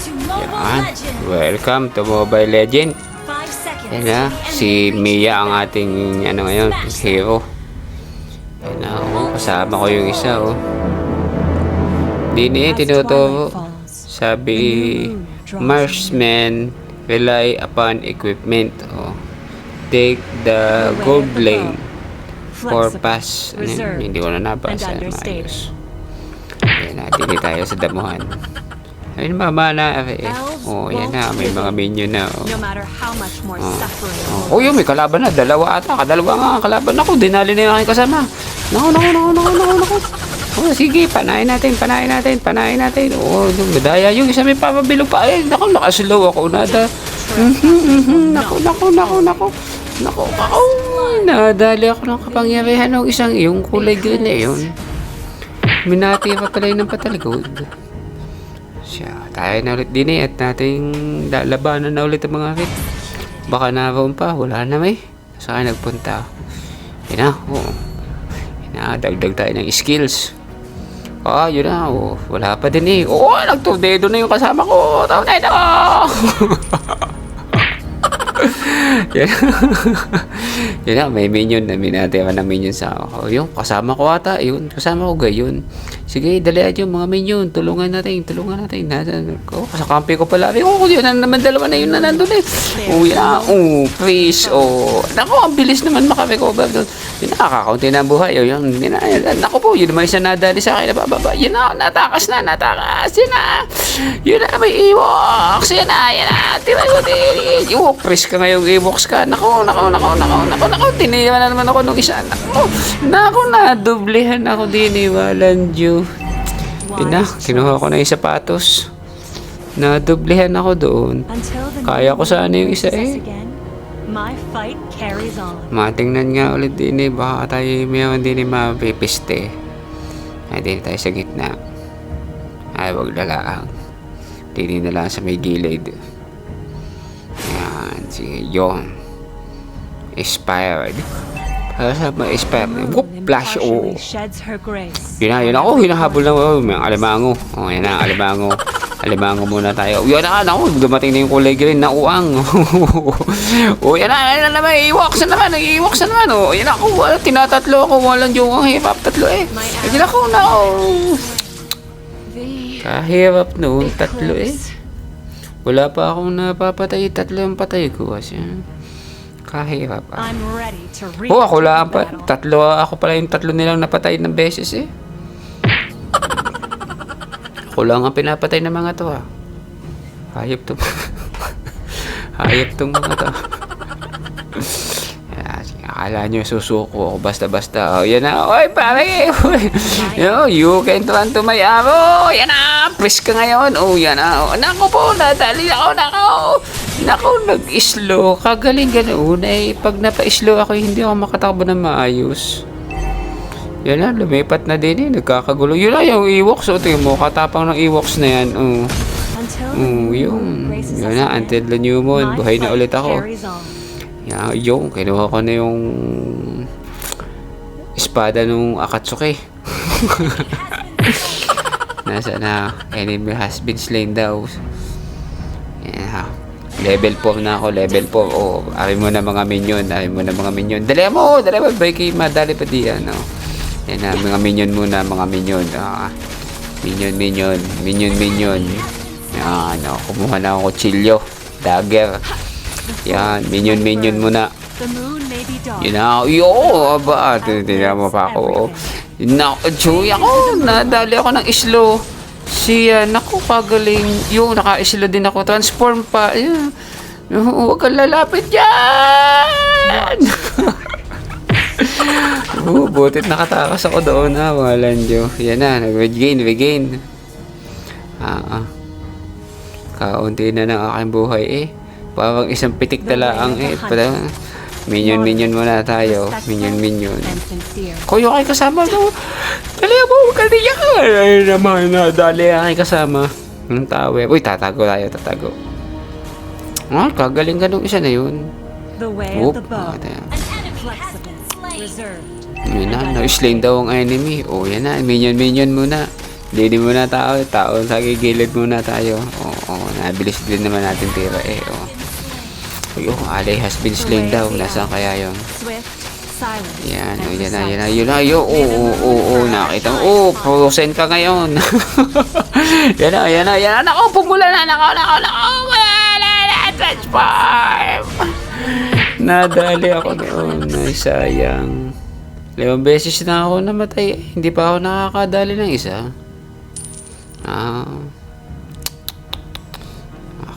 Yan. Welcome to Mobile Legend. Yan na. Si Mia ang ating ano ngayon, hero. Yan na. Kasama ko yung isa. Dini, tinuturo. Sabi, Marksman rely upon equipment. Take the gold lane for pass. Hindi ko na nabasa. Maayos. Yan na. Dini tayo sa damuhan. Ayun, mama na. Yan na. May mga minion na. Yun, may kalaban na. Dalawa ata. Kadalawa nga ang kalaban. Naku, dinali na yung aking kasama. Naku. Sige, panahin natin. Madaya yung isa may papabilog pa. Naku, nakaslow ako. Nada. Naku. Nadali ako ng kapangyarihan ng isang yung kulay green na yun. Minati pa pala yun ng patalikod. Tayo na ulit din at nating labanan na ulit ang mga rit. Baka naroon pa, wala na may. Saan nagpunta? Yan na, dagdag tayo ng skills. Yun na, wala pa din nagtornado na yung kasama ko. Tornado! Yan na, may minion na minatira ng minion sa ako. Yung kasama ko ata, kasama ko gayon. Sige, dali yung mga minion, tulungan natin. Kasakampi ko pala. Yun na naman, dalawa na yun na nandun please. Naku, ang bilis naman makarecover doon. Yun na, kakaunti na ang buhay. Naku po, yun naman isang nadali sa akin na bababa. Yun na, natakas. Yun na, may Ewoks. Yan na. Tira ko din. Press ka ngayong Ewoks ka. Naku, tiniwan na naman ako nung isa. Naku, nadublehan ako din. Walang Diyo. Yun na, kinuha ko na yung sapatos. Nadublehan ako doon. Kaya ko sana yung isa Matingnan nga ulit din baka tayo mayroon din mapipiste. Din tayo sa gitna. Wag lalaang. Dini na lang sa may gilid. Yan, sige, yun. Expired. Sa mga expire. Flash, Yun ako, hinahabol na may alimango. Yan na, alimango. Alimango muna tayo. Yun na, dumating na yung kulay green na uang. Yan na, may Ewoks na naman. Yan ako, tinatatlo ako. Walang yung hip-hop, tatlo Yan ako, kahirap noon, tatlo Wala pa akong napapatay, tatlo yung patay ko kasi. Kahirap ako lang pa. Ako pala yung tatlo nilang napatay ng beses Ako lang ang pinapatay ng mga to Hayop tong mga to. Akala nyo susuko ako basta-basta. Yan na. Oy, pare. You can run to my arrow. Yan na. Press ka ngayon. Yan na. Naku po. Nadali ako. Naku, nag-slow. Kagaling ganoon. Pag napa-slow ako, hindi ako makatakbo na maayos. Yan na. Lumipat na din Nagkakagulo. Yun na yung Ewoks. Tingin mo. Katapang ng Ewoks na yan. Yun na. Until the new moon. Buhay na ulit ako. Kinuha ko na yung espada nung Akatsuki. Nasa na, enemy has been slain daw. Level 4 na ako, level 4. Ari mo na mga minion. Dali mo, breaky, madali pa diyan. Yan na, mga minion muna, mga minion. Minion. Yan, kumuha na ako kutsilyo, dagger. Yan, minion muna. Yun na, tinitignan mo pa ako. Chuy ako, nadali ako ng slow. Naku, pagaling. Naka-slow din ako. Transform pa. Huwag kang lalapit yan! Butit nakatakas ako doon walang Diyo. Yan na, nag-regain. Kaunti na ng aking buhay Parang isang pitik talaang Minion muna tayo. Minion. Kuyo kay kasama no. Dali mo, kaniya ka. Naman nadali kay kasama. Ng tower. Uy, tatago. Kagaling ka nung isa na yun. Yun na, slain daw ang enemy. Yan na, minion muna. Dili muna tao sa gigilid muna tayo. nabilis din naman natin tira eh. Oh. Yung ally has been slain daw. Nasaan kaya yun? Yan, oh, yan na, yun na, yun. Nakita mo. Oh, frozen ka ngayon. Yan na. Nako, pumula na. Nako. Wala na, transform. Nadali ako doon. Ay, sayang. 5 beses na ako namatay. Hindi pa ako nakakadali ng isa.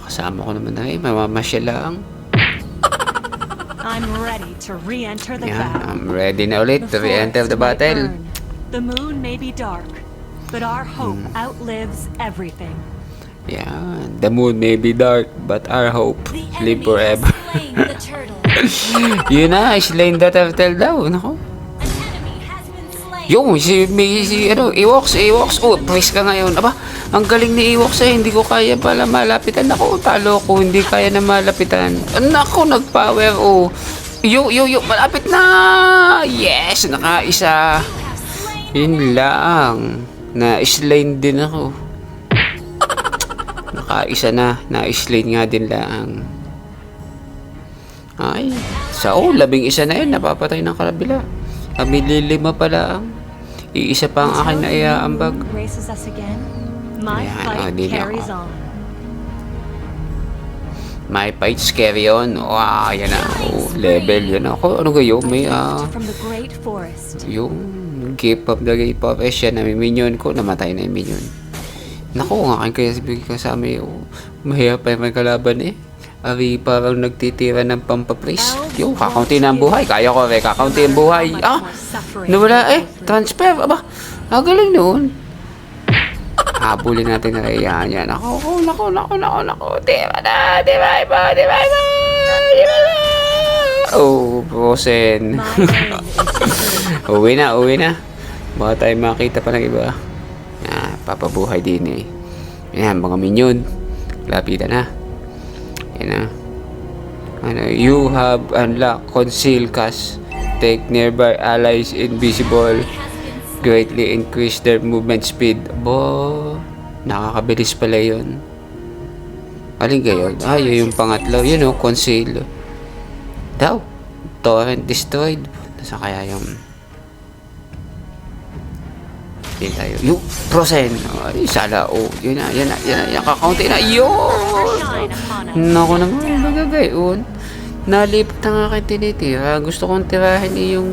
Kasama ko naman na mamamasya lang. I'm ready to re-enter the Yeah, battle. I'm ready na ulit to re-enter the battle. The moon may be dark, but our hope outlives everything. Yeah, the moon may be dark, but our hope live forever. Yun na, slain the turtle daw. Nako. Yung, Ewoks. Oh, praise ka ngayon. Aba, ang galing ni Ewoks eh. Hindi ko kaya pala malapitan. Ako, talo ko. Hindi kaya na malapitan. Nako, nag-power. Oh. Malapit na. Yes, nakaisa. Yun lang. Na-slain din ako. Nakaisa na. Na-slain nga din lang. Ay, 11 na yun. Napapatay ng kabila. Kami 5 pala ang. Iisa pa ang akin na iaambag. My fights carry on. Wow, yan na. Oh, level yan ako. Ano kayo? May yung Gate of the Gate of Asia na may minion ko. Namatay na yung minion. Naku, ang akin kaya sabi kasama yung mahirap pa yung kalaban eh. Ari parang nagtitira ng pampapraise. Yung kakaunti na ang buhay. Kaya ko kakaunti ang buhay. Nawala eh. Transfer. Aba, galing noon. Habulin natin na yan. Nako. Diba na. Oh, frozen. Uwi na. Baka tayo makita pa ng iba. Papabuhay din eh. Yan, mga minion. Lapitan na. Yan na. You have unlocked conceal cast. Take nearby allies invisible. Greatly increase their movement speed. Nakakabilis pala yun. Alin gayon? Yun yung pangatlo. Yun o, conceal. Daw. Torrent destroyed. Nasa kaya yung... Yan tayo. Yung frozen. Ay, sala. Yun na. Kakaunti na. Yun! Naku naman. Magagayon. Nalipat ang aking tinitira. Gusto kong tirahin yung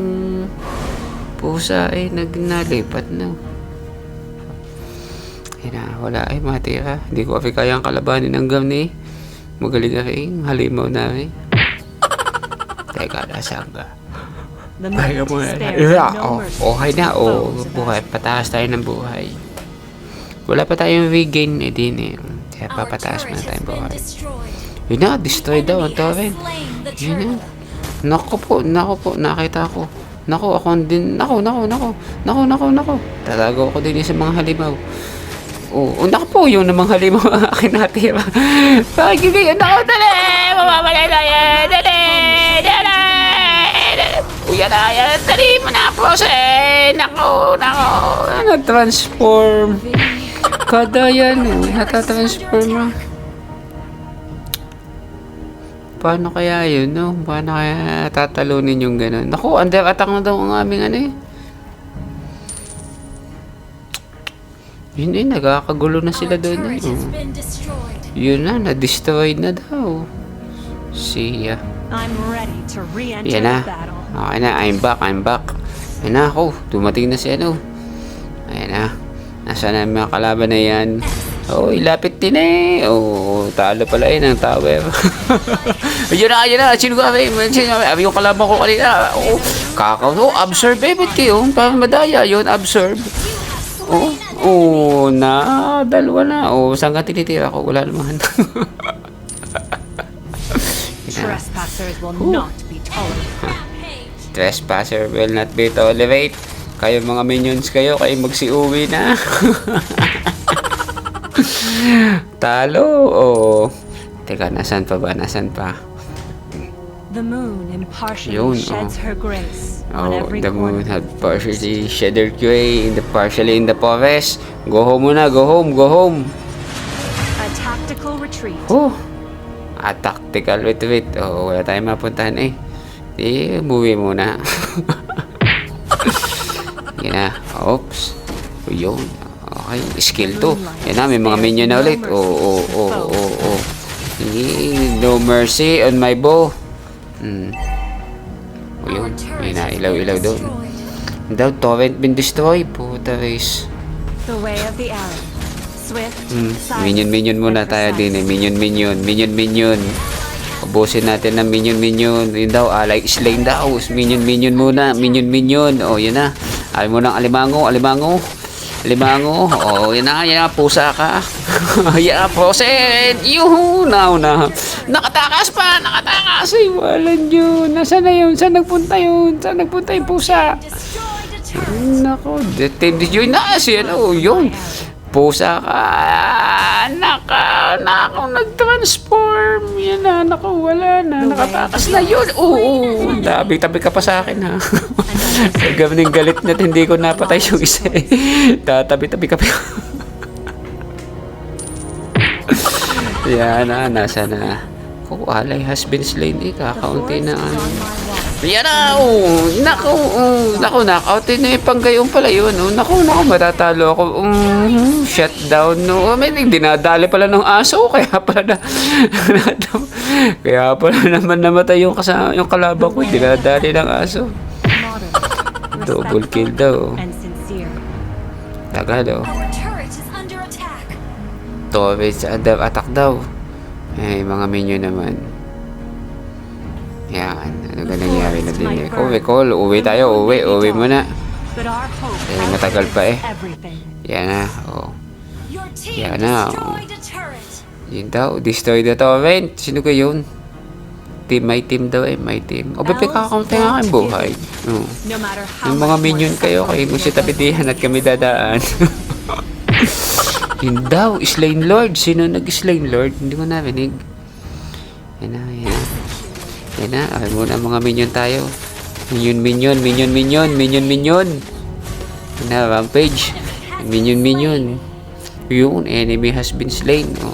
pusa ay nagnalipat na. Yan na. Wala ay matira. Hindi ko kaya ang kalabanin ng gamni. Magaling na rin. Halimaw na rin. Teka, nasaan ka? Kaya mo na. Okay na. Buhay. Pataas tayo ng buhay. Wala pa tayong regain din eh. Kaya papataas na tayong buhay. Yun na. Destroy daw ang torrent. Yun na. Naku po. Nakita ko. Naku, ako din. Naku. Tatago ko din sa mga halimaw. Naku po. Yung namang halimaw ang akin natira. Pagiging. Naku, dali. Mamamalay tayo. Dali. Yan na, dali mo na, frozen! Nako! Nag-transform. Kada yan, natatransform mo. Paano kaya yun, no? Paano kaya tatalunin yung gano'n? Naku, under attack na daw ang aming Yun nagkakagulo na sila doon. Yun na, na-destroyed na daw. See ya. I'm ready to re-enter the battle. Okay na, I'm back. Ayan na ako, dumating na si Ayan na. Nasaan na mga kalaban na yan? Ilapit din eh. Talo pala ang tower. Ayun na. Sino ka? Abi yung kalaban ko kanina. Absorb eh. Ba't kayo? Parang madaya yun, absorb. Dalawa na. Saan ka tinitira ko? Wala naman. Trespassers will not be tolerated. Trespasser will not be tolerated. Kayo mga minions kayo magsiuwi na. Talo. Teka, nasan pa? The moon impartially sheds her grace on every the moon corner. had partially shed her gray partially in the forest. Go home muna, go home. A tactical retreat retreat. Oh, tactical retreat. Oh, wala tayong mapuntahan eh. Di, umuwi muna. Yan na. Oops. Yun. Okay, skill to. Yan na, may mga minion na ulit. Oh. No mercy on my bow. Yun. May na, ilaw-ilaw doon. Daw, torrent been destroyed. Puta race. The way of the arrow. Swift, Minion muna tayo din eh. Minion. Ubusin natin ng minion. Yun daw, alay slain daw. Minion muna. Minion. Oh, yun na. Ayaw mo ng alimango. Oh, yun na. Pusa ka. Yeah, proceed. Yuhu. Now na. Nakatakas. Ay, walan yun. Nasaan na yun? Saan nagpunta yun yung pusa? Nako, did you na siya? Yun. Pusa ka. Nako, nag-transform. Yan na, nako, wala na. Nakatakas na yun. Oo. Tabi ka pa sa akin, ha. Gawin yung galit na hindi ko napatay yung isa eh. Tatabi ka pa. Yan na, nasa na. Oh, alay has been slain eh. Kakaunti na ano. Yan na, Naku, knockout na yung panggayong pala yun. Naku, matatalo ako. Shutdown, no. May dinadali pala ng aso. Kaya pala naman namatay yung kalaban ko. Dinadali ng aso. Double kill daw. Tagal daw. Torres under attack daw. Eh, mga minion naman. Yan. Ano ka nangyari na din eh. Call. Uwi tayo. Uwi muna. Eh, matagal pa eh. Yan na. Yan na. Yun daw. Destroy the torrent. Sino ka yun? My team daw eh. My team. O, bebe kakaunti nga aking buhay. Yung mga minion kayo. Kayo mo siya tapidihan at kami dadaan. Yun daw. Slain Lord. Sino nag-slain Lord? Hindi ko narinig. Yan na. Ay muna mga minion tayo. Minion. Yan na, rampage. Minion. Yun, enemy has been slain. Oh.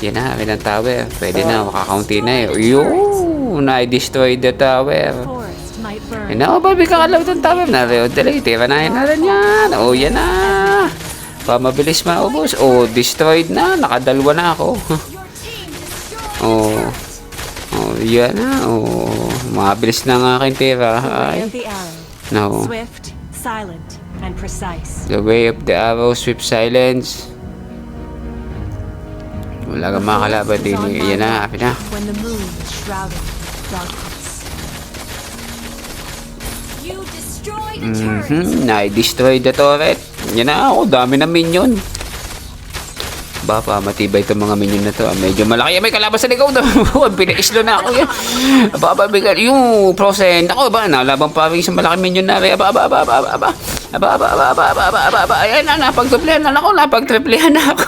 Yan na, akin ang tower. Pwede na, makakaunti na eh. Yun, I-destroy the tower. Yan na, babi kakalaw itong tower na. Tira na rin yan. Oh, yan na. Mabilis maubos. Oh, destroyed na. Nakadalwa na ako. Yan na. Mabilis na ang aking tira. No. Swift, silent, and precise. The way of the arrow, swift silence. Wala kang makakalaban din. Yan na. Api na. When the moon is shrouded in darkness. You destroyed the turret. Na-destroy the turret. Yan na ako. Dami na minion. Bapa, matibay itong mga minion na to. Medyo malaki. May kalaban sa ligaw. Pinaislo na ako yan. Bigyan. Yung procent. Ako ba? Nalabang pa rin sa malaki minion na rin. Ayan na. Napag-triplehan na ako.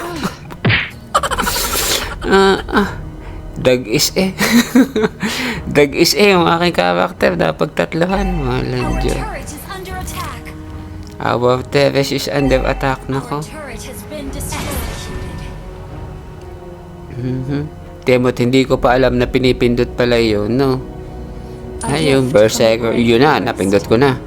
Dag is yung aking karakter. Napagtatlohan. Malang dyan. Our terrace is under attack. Nako. Temot, hindi ko pa alam na pinipindot pala yun, no? Ayun, Berserker. Yun na, napindot ko na.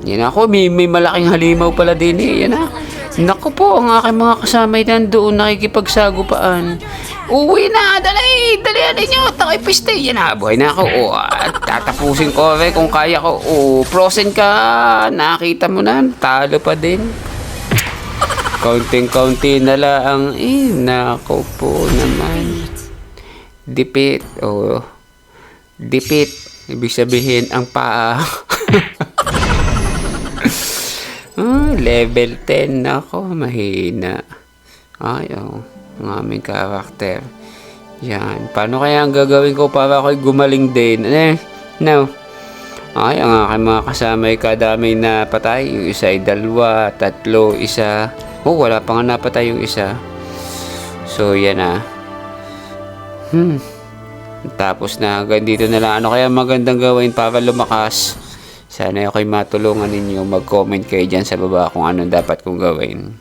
Yan ako, may malaking halimaw pala din eh. Yan na. Naku po, ang aking mga kasama yan doon nakikipagsagupaan. Uwi na, dalihan ninyo. Takay piste. Yan na, buhay na ako. Tatapusin ko kung kaya ko. Frozen ka. Nakita mo na, talo pa din. Kaunting-kaunti na lang. Nako po naman. Dipit. Dipit. Ibig sabihin, ang paa. Level 10. Nako, mahina. Ang aming karakter. Yan. Paano kaya ang gagawin ko para ako'y gumaling din? No. Ang aking mga kasama ay kadami na patay. Yung isa ay 2, 3, isa. Wala pa nga napatay yung isa. So, yan na. Tapos na, hanggang dito na lang. Ano kaya magandang gawin para lumakas? Sana ako'y matulungan ninyo. Mag-comment kayo dyan sa baba kung anong dapat kong gawin.